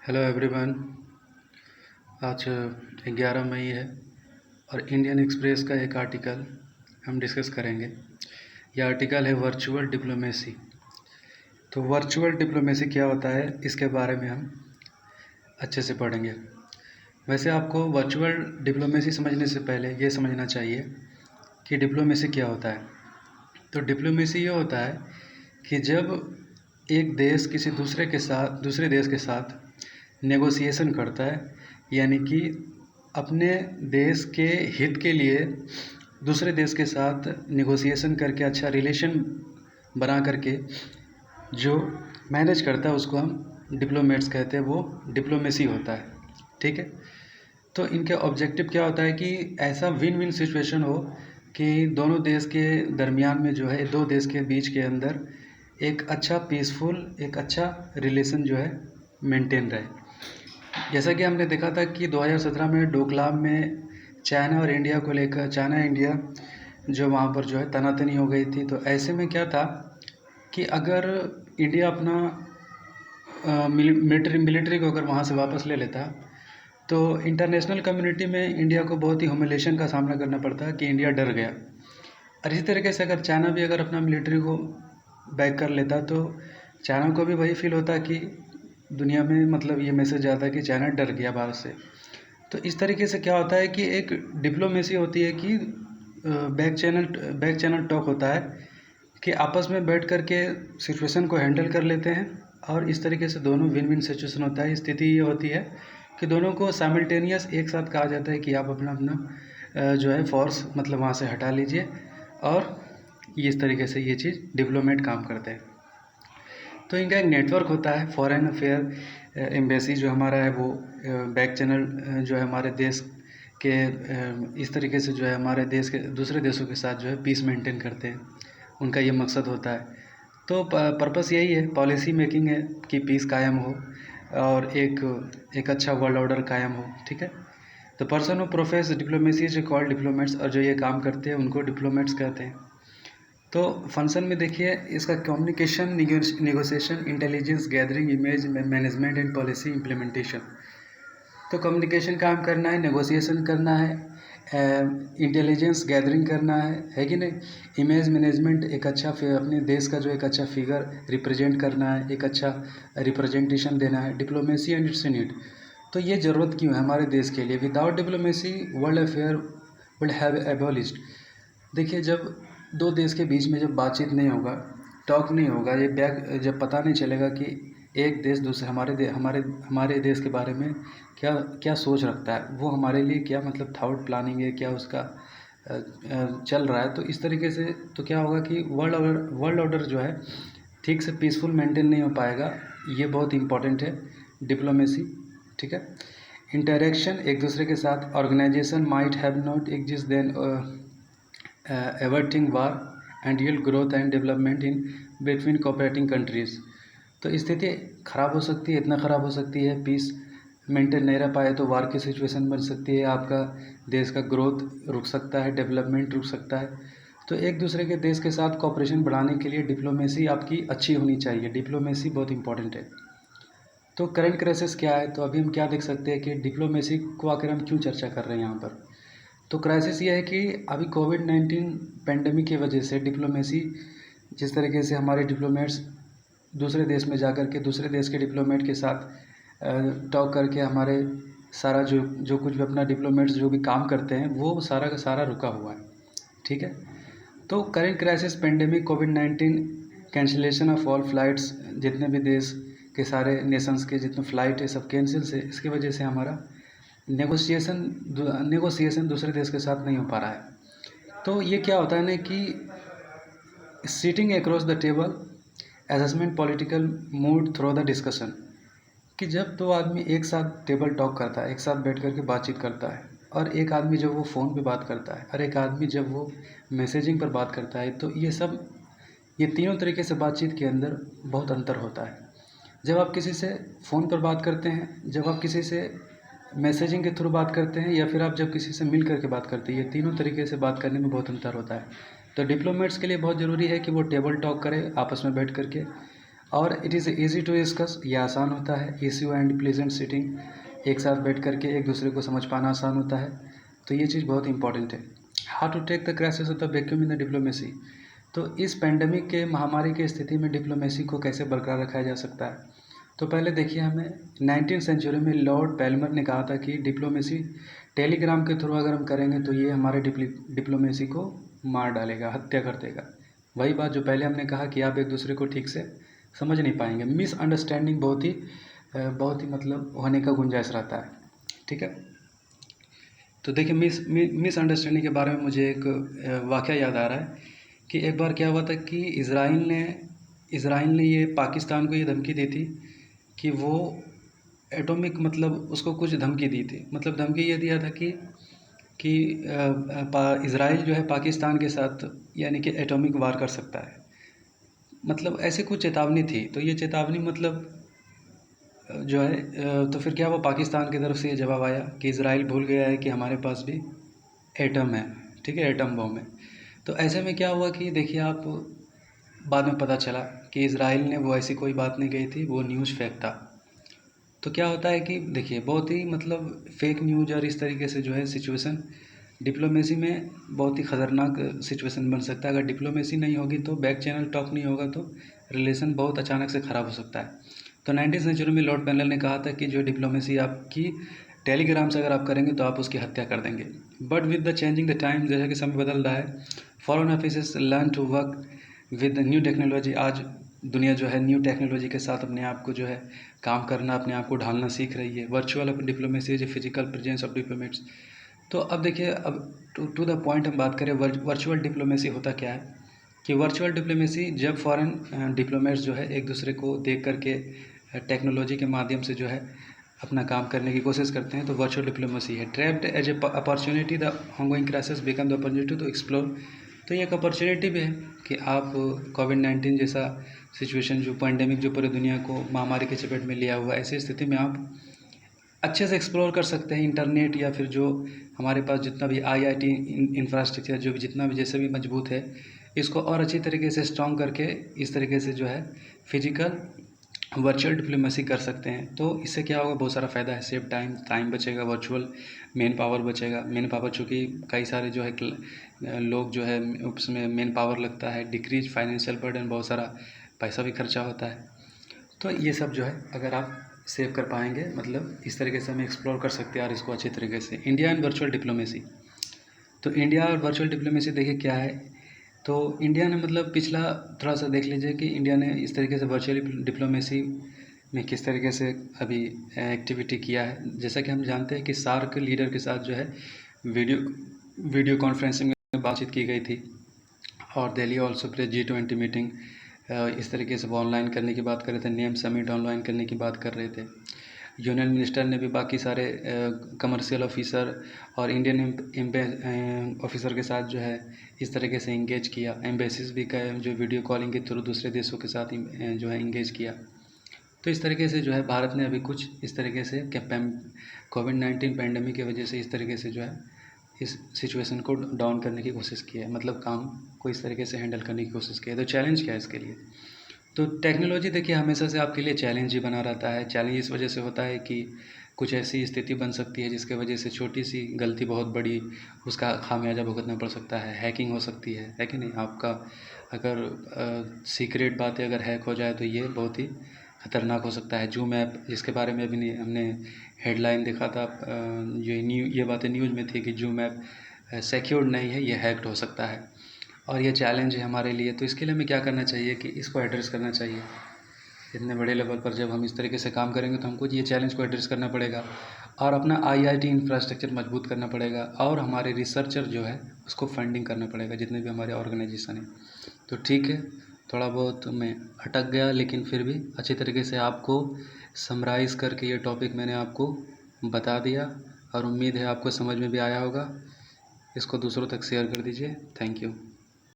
Hello everyone. आज 11 मई है और इंडियन एक्सप्रेस का एक आर्टिकल हम डिस्कस करेंगे। यह आर्टिकल है वर्चुअल डिप्लोमेसी। तो वर्चुअल डिप्लोमेसी क्या होता है, इसके बारे में हम अच्छे से पढ़ेंगे। वैसे आपको वर्चुअल डिप्लोमेसी समझने से पहले ये समझना चाहिए कि डिप्लोमेसी क्या होता है। तो डिप्लोमेसी ये होता है कि जब एक देश किसी दूसरे देश के साथ नेगोशिएशन करता है, यानी कि अपने देश के हित के लिए दूसरे देश के साथ नेगोशिएशन करके अच्छा रिलेशन बना करके जो मैनेज करता है उसको हम डिप्लोमेट्स कहते हैं। वो डिप्लोमेसी होता है, ठीक है। तो इनके ऑब्जेक्टिव क्या होता है कि ऐसा विन विन सिचुएशन हो कि दोनों देश के दरमियान में जो है, दो देश के बीच के अंदर एक अच्छा पीसफुल, एक अच्छा रिलेशन जो है मेंटेन रहे। जैसा कि हमने देखा था कि 2017 में डोकलाम में चाइना और इंडिया को लेकर, चाइना इंडिया जो वहाँ पर जो है तनातनी हो गई थी। तो ऐसे में क्या था कि अगर इंडिया अपना मिलिट्री को अगर वहाँ से वापस ले लेता तो इंटरनेशनल कम्युनिटी में इंडिया को बहुत ही ह्यूमिलिएशन का सामना करना पड़ता कि इंडिया डर गया। और इसी तरीके से अगर चाइना भी अगर अपना मिलिट्री को बैक कर लेता तो चाइना को भी वही फील होता कि दुनिया में मतलब ये मैसेज आता है कि चाइना डर गया भारत से। तो इस तरीके से क्या होता है कि एक डिप्लोमेसी होती है कि बैक चैनल टॉक होता है कि आपस में बैठ कर के सिचुएशन को हैंडल कर लेते हैं और इस तरीके से दोनों विन विन सिचुएशन होता है। स्थिति ये होती है कि दोनों को साइमल्टेनियस एक साथ कहा जाता है कि आप अपना अपना जो है फोर्स मतलब वहाँ से हटा लीजिए, और इस तरीके से ये चीज़ डिप्लोमेट काम करते हैं। तो इनका एक नेटवर्क होता है, फॉरेन अफेयर एम्बेसी जो हमारा है वो बैक चैनल जो है हमारे देश के इस तरीके से जो है हमारे देश के दूसरे देशों के साथ जो है पीस मेंटेन करते हैं। उनका ये मकसद होता है। तो पर्पस यही है, पॉलिसी मेकिंग है कि पीस कायम हो और एक अच्छा वर्ल्ड ऑर्डर कायम हो, ठीक है। तो person who profess diplomacy is called diplomats, और जो ये काम करते हैं उनको डिप्लोमेट्स कहते हैं। तो फंक्शन में देखिए इसका communication, negotiation, intelligence gathering, image management and policy implementation. तो कम्युनिकेशन काम करना है, नेगोशिएशन करना है, इंटेलिजेंस गैदरिंग करना है कि नहीं, इमेज मैनेजमेंट एक अच्छा अपने देश का जो एक अच्छा फिगर रिप्रेजेंट करना है, एक अच्छा रिप्रेजेंटेशन देना है। डिप्लोमेसी एंड इट्स नीड, तो ये ज़रूरत क्यों है हमारे देश के लिए। Without diplomacy world affair would have abolished. देखिए जब दो देश के बीच में जब बातचीत नहीं होगा, टॉक नहीं होगा, ये बैक जब पता नहीं चलेगा कि एक देश दूसरे हमारे देश के बारे में क्या क्या सोच रखता है, वो हमारे लिए क्या मतलब थॉट प्लानिंग है, क्या उसका चल रहा है। तो इस तरीके से तो क्या होगा कि वर्ल्ड ऑर्डर जो है ठीक से पीसफुल मेंटेन नहीं हो पाएगा। ये बहुत इंपॉर्टेंट है डिप्लोमेसी, ठीक है। इंटरेक्शन एक दूसरे के साथ, organisation might have not exist then averting war and yield growth and development in between cooperating countries। तो स्थिति ख़राब हो सकती है, इतना ख़राब हो सकती है, पीस मेंटेन नहीं रह पाए तो वार की सिचुएशन बन सकती है, आपका देश का ग्रोथ रुक सकता है, डेवलपमेंट रुक सकता है। तो एक दूसरे के देश के साथ कॉपरेशन बढ़ाने के लिए डिप्लोमेसी आपकी अच्छी होनी चाहिए। डिप्लोमेसी बहुत इंपॉर्टेंट है। तो करंट क्राइसिस क्या है, तो अभी हम क्या देख सकते हैं कि डिप्लोमेसी को आखिर हम क्यों चर्चा कर रहे हैं यहाँ पर। तो क्राइसिस ये है कि अभी कोविड-19 पेंडेमिक की वजह से डिप्लोमेसी, जिस तरीके से हमारे डिप्लोमेट्स दूसरे देश में जाकर के दूसरे देश के डिप्लोमेट के साथ टॉक करके हमारे सारा जो कुछ भी अपना डिप्लोमेट्स जो भी काम करते हैं वो सारा का सारा रुका हुआ है, ठीक है। तो current crisis pandemic covid cancellation of all flights, जितने भी देश के सारे नेशंस के जितने फ़्लाइट है सब कैंसिल से, इसकी वजह से हमारा नेगोशिएशन दूसरे देश के साथ नहीं हो पा रहा है। तो ये क्या होता है ना कि sitting across the table assessment political mood through the discussion, कि जब दो आदमी एक साथ टेबल टॉक करता है, एक साथ बैठ कर के बातचीत करता है, और एक आदमी जब वो फ़ोन पे बात करता है और एक आदमी जब वो मैसेजिंग पर बात करता है, तो ये तीनों तरीके से बातचीत के अंदर बहुत अंतर होता है। जब आप किसी से फ़ोन पर बात करते हैं, जब आप किसी से मैसेजिंग के थ्रू बात करते हैं, या फिर आप जब किसी से मिल करके बात करते हैं, ये तीनों तरीके से बात करने में बहुत अंतर होता है। तो डिप्लोमेट्स के लिए बहुत ज़रूरी है कि वो टेबल टॉक करें आपस में बैठ करके, और it is easy to discuss, ये आसान होता है। इश्यू एंड प्लेजेंट सिटिंग, एक साथ बैठ करके एक दूसरे को समझ पाना आसान होता है, तो ये चीज़ बहुत इंपॉर्टेंट है। How to take the crisis of the vacuum in the diplomacy, तो इस पेंडेमिक के महामारी की स्थिति में डिप्लोमेसी को कैसे बरकरार रखा जा सकता है। तो पहले देखिए, हमें 19वीं सेंचुरी में लॉर्ड पैल्मर ने कहा था कि डिप्लोमेसी टेलीग्राम के थ्रू अगर हम करेंगे तो ये हमारे डिप्लोमेसी को मार डालेगा, हत्या कर देगा। वही बात जो पहले हमने कहा कि आप एक दूसरे को ठीक से समझ नहीं पाएंगे, मिसअंडरस्टैंडिंग बहुत ही मतलब होने का गुंजाइश रहता है। ठीक है, तो देखिए मिसअंडरस्टैंडिंग के बारे में मुझे एक वाक़या याद आ रहा है कि एक बार क्या हुआ था कि इज़राइल ने ये पाकिस्तान को ये धमकी दी थी कि वो एटॉमिक, मतलब उसको कुछ धमकी दी थी, मतलब धमकी ये दिया था कि इज़राइल जो है पाकिस्तान के साथ यानी कि एटॉमिक वार कर सकता है, मतलब ऐसे कुछ चेतावनी थी। तो ये चेतावनी मतलब जो है तो फिर क्या हुआ, पाकिस्तान की तरफ से ये जवाब आया कि इज़राइल भूल गया है कि हमारे पास भी एटम है, ठीक है, एटम बम है। तो ऐसे में क्या हुआ कि देखिए आप, बाद में पता चला कि इज़राइल ने वो ऐसी कोई बात नहीं कही थी, वो न्यूज़ फेक था। तो क्या होता है कि देखिए बहुत ही मतलब फेक न्यूज़ और इस तरीके से जो है सिचुएशन डिप्लोमेसी में बहुत ही ख़तरनाक सिचुएशन बन सकता है। अगर डिप्लोमेसी नहीं होगी तो बैक चैनल टॉक नहीं होगा तो रिलेशन बहुत अचानक से ख़राब हो सकता है। तो 19वीं सेंचुरी में लॉर्ड पैनल ने कहा था कि जो डिप्लोमेसी आपकी टेलीग्राम से अगर आप करेंगे तो आप उसकी हत्या कर देंगे। But with the changing the time, जैसा कि समय बदल रहा है, foreign offices learn to work with new technology. आज दुनिया जो है न्यू टेक्नोलॉजी के साथ अपने आप को जो है काम करना, अपने आप को ढालना सीख रही है। Virtual diplomacy is physical presence of diplomats. तो अब देखिए, अब टू द पॉइंट हम बात करें, वर्चुअल डिप्लोमेसी होता क्या है कि वर्चुअल डिप्लोमेसी जब फॉरेन डिप्लोमेट्स जो है एक दूसरे को देख करके टेक्नोलॉजी के माध्यम से जो है अपना काम करने की कोशिश करते हैं, तो वर्चुअल डिप्लोमेसी है। Trapped as a opportunity the ongoing crisis become the opportunity to explore. तो ये एक अपॉर्चुनिटी भी है कि आप कोविड-19 जैसा सिचुएशन, जो पैंडेमिक जो पूरी दुनिया को महामारी के चपेट में लिया हुआ, ऐसी स्थिति में आप अच्छे से एक्सप्लोर कर सकते हैं इंटरनेट, या फिर जो हमारे पास जितना भी आईआईटी इंफ्रास्ट्रक्चर जो भी जितना भी जैसे भी मजबूत है, इसको और अच्छी तरीके से स्ट्रॉन्ग करके इस तरीके से जो है फिजिकल वर्चुअल डिप्लोमेसी कर सकते हैं। तो इससे क्या होगा, बहुत सारा फ़ायदा है। सेव टाइम बचेगा, वर्चुअल मैन पावर बचेगा। मैन पावर चूँकि कई सारे जो है लोग जो है उसमें मैन पावर लगता है, डिक्रीज फाइनेंशियल बर्डन, बहुत सारा पैसा भी खर्चा होता है। तो ये सब जो है अगर आप सेव कर पाएंगे, मतलब इस तरीके से हम एक्सप्लोर कर सकते हैं और इसको अच्छी तरीके से। इंडिया एंड वर्चुअल डिप्लोमेसी, तो इंडिया और वर्चुअल डिप्लोमेसी देखिए क्या है। तो इंडिया ने मतलब पिछला थोड़ा सा देख लीजिए कि इंडिया ने इस तरीके से वर्चुअल डिप्लोमेसी में किस तरीके से अभी एक्टिविटी किया है। जैसा कि हम जानते हैं कि सार्क लीडर के साथ जो है वीडियो कॉन्फ्रेंसिंग में बातचीत की गई थी, और Delhi also play G20 meeting इस तरीके से वो ऑनलाइन करने की बात कर रहे थे। नेम समिट ऑनलाइन करने की बात कर रहे थे। यूनियन मिनिस्टर ने भी बाकी सारे कमर्शियल ऑफिसर और इंडियन ऑफिसर के साथ जो है इस तरीके से इंगेज किया। एम्बेसीज भी का जो वीडियो कॉलिंग के थ्रू दूसरे देशों के साथ जो है इंगेज किया। तो इस तरीके से जो है भारत ने अभी कुछ इस तरीके से कोविड-19 पैंडेमिक की वजह से इस तरीके से जो है इस सिचुएशन को डाउन करने की कोशिश की है, मतलब काम को इस तरीके से हैंडल करने की कोशिश की है। तो चैलेंज क्या है इसके लिए, तो टेक्नोलॉजी देखिए हमेशा से आपके लिए चैलेंज ही बना रहता है। चैलेंज इस वजह से होता है कि कुछ ऐसी स्थिति बन सकती है जिसके वजह से छोटी सी गलती बहुत बड़ी उसका खामियाजा भुगतना पड़ सकता है। हैकिंग हो सकती है कि नहीं, आपका अगर सीक्रेट बातें अगर हैक हो जाए तो ये बहुत ही ख़तरनाक हो सकता है। जूम ऐप, जिसके बारे में अभी हमने हेडलाइन देखा था, ये बातें न्यूज़ में थी कि जूम ऐप सिक्योर्ड नहीं है, ये हैक्ड हो सकता है, और ये चैलेंज है हमारे लिए। तो इसके लिए हमें क्या करना चाहिए कि इसको एड्रेस करना चाहिए। इतने बड़े लेवल पर जब हम इस तरीके से काम करेंगे तो हमको ये चैलेंज को एड्रेस करना पड़ेगा, और अपना आईआईटी इंफ्रास्ट्रक्चर मजबूत करना पड़ेगा, और हमारे रिसर्चर जो है उसको फंडिंग करना पड़ेगा, जितने भी हमारे ऑर्गेनाइजेशन हैं। तो ठीक है, थोड़ा बहुत मैं अटक गया, लेकिन फिर भी अच्छी तरीके से आपको समराइज़ करके ये टॉपिक मैंने आपको बता दिया, और उम्मीद है आपको समझ में भी आया होगा। इसको दूसरों तक शेयर कर दीजिए। Thank you.